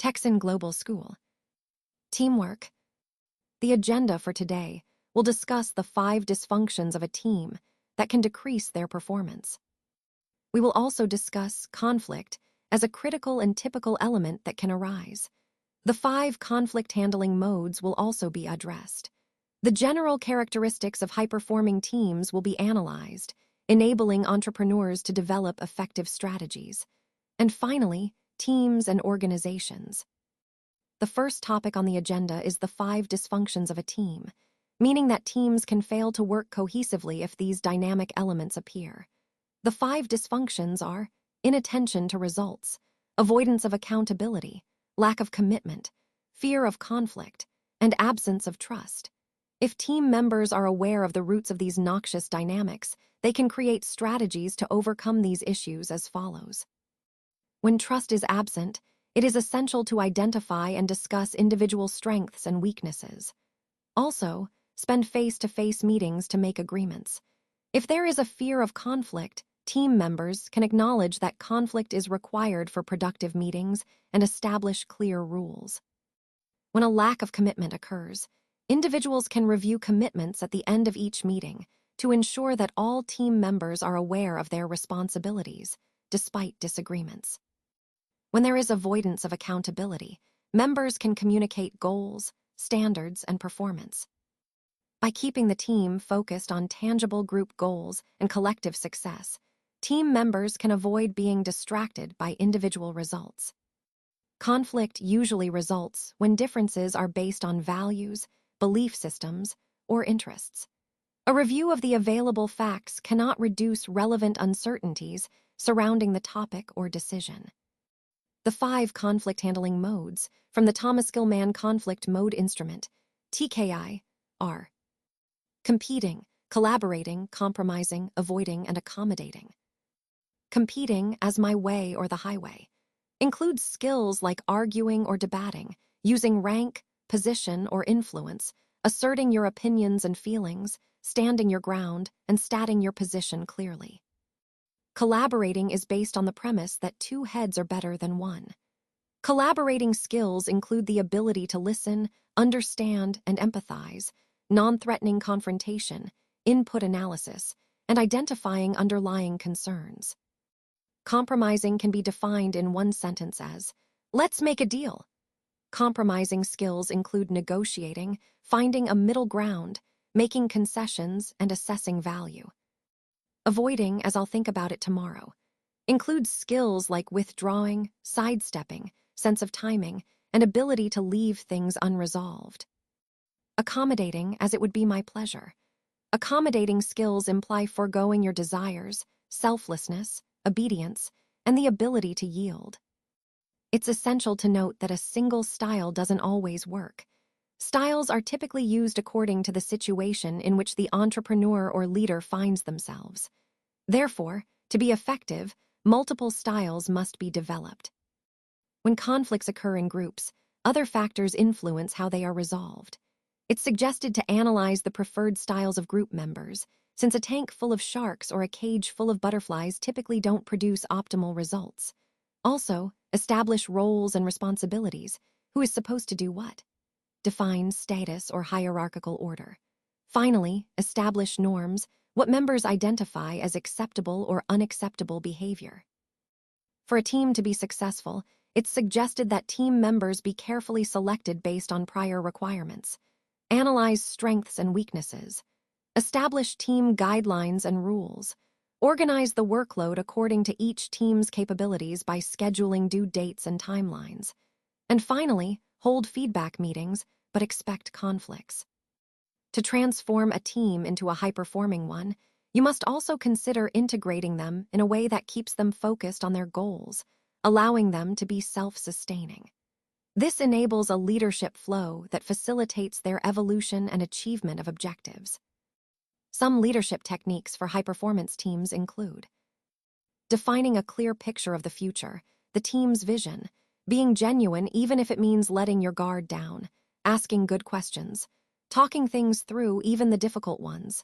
Texan Global School. Teamwork. The agenda for today will discuss the 5 dysfunctions of a team that can decrease their performance. We will also discuss conflict as a critical and typical element that can arise. The 5 conflict-handling modes will also be addressed. The general characteristics of high-performing teams will be analyzed, enabling entrepreneurs to develop effective strategies. And finally, teams and organizations. The first topic on the agenda is the 5 dysfunctions of a team, meaning that teams can fail to work cohesively if these dynamic elements appear. The 5 dysfunctions are inattention to results, avoidance of accountability, lack of commitment, fear of conflict, and absence of trust. If team members are aware of the roots of these noxious dynamics, they can create strategies to overcome these issues as follows. When trust is absent, it is essential to identify and discuss individual strengths and weaknesses. Also, spend face-to-face meetings to make agreements. If there is a fear of conflict, team members can acknowledge that conflict is required for productive meetings and establish clear rules. When a lack of commitment occurs, individuals can review commitments at the end of each meeting to ensure that all team members are aware of their responsibilities, despite disagreements. When there is avoidance of accountability, members can communicate goals, standards, and performance. By keeping the team focused on tangible group goals and collective success, team members can avoid being distracted by individual results. Conflict usually results when differences are based on values, belief systems, or interests. A review of the available facts cannot reduce relevant uncertainties surrounding the topic or decision. The 5 conflict-handling modes from the Thomas Gilman Conflict Mode Instrument, TKI, are competing, collaborating, compromising, avoiding, and accommodating. Competing as my way or the highway includes skills like arguing or debating, using rank, position, or influence, asserting your opinions and feelings, standing your ground, and stating your position clearly. Collaborating is based on the premise that 2 heads are better than 1. Collaborating skills include the ability to listen, understand, and empathize, non-threatening confrontation, input analysis, and identifying underlying concerns. Compromising can be defined in one sentence as, "Let's make a deal." Compromising skills include negotiating, finding a middle ground, making concessions, and assessing value. Avoiding, as I'll think about it tomorrow, includes skills like withdrawing, sidestepping, sense of timing, and ability to leave things unresolved. Accommodating, as it would be my pleasure. Accommodating skills imply foregoing your desires, selflessness, obedience, and the ability to yield. It's essential to note that a single style doesn't always work. Styles are typically used according to the situation in which the entrepreneur or leader finds themselves. Therefore, to be effective, multiple styles must be developed. When conflicts occur in groups, other factors influence how they are resolved. It's suggested to analyze the preferred styles of group members, since a tank full of sharks or a cage full of butterflies typically don't produce optimal results. Also, establish roles and responsibilities. Who is supposed to do what? Define status or hierarchical order. Finally, establish norms, what members identify as acceptable or unacceptable behavior. For a team to be successful, it's suggested that team members be carefully selected based on prior requirements. Analyze strengths and weaknesses. Establish team guidelines and rules. Organize the workload according to each team's capabilities by scheduling due dates and timelines. And finally, hold feedback meetings, but expect conflicts. To transform a team into a high-performing one, you must also consider integrating them in a way that keeps them focused on their goals, allowing them to be self-sustaining. This enables a leadership flow that facilitates their evolution and achievement of objectives. Some leadership techniques for high-performance teams include defining a clear picture of the future, the team's vision, being genuine even if it means letting your guard down, asking good questions, talking things through even the difficult ones,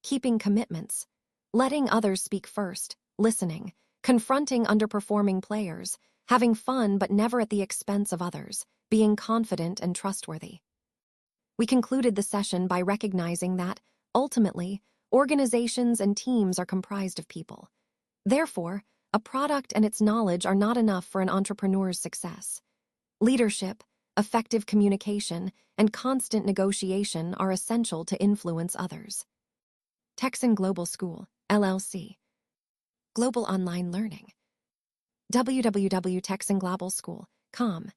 keeping commitments, letting others speak first, listening, confronting underperforming players, having fun but never at the expense of others, being confident and trustworthy. We concluded the session by recognizing that, ultimately, organizations and teams are comprised of people. Therefore, a product and its knowledge are not enough for an entrepreneur's success. Leadership, effective communication, and constant negotiation are essential to influence others. Texan Global School, LLC. Global Online Learning. www.texanglobalschool.com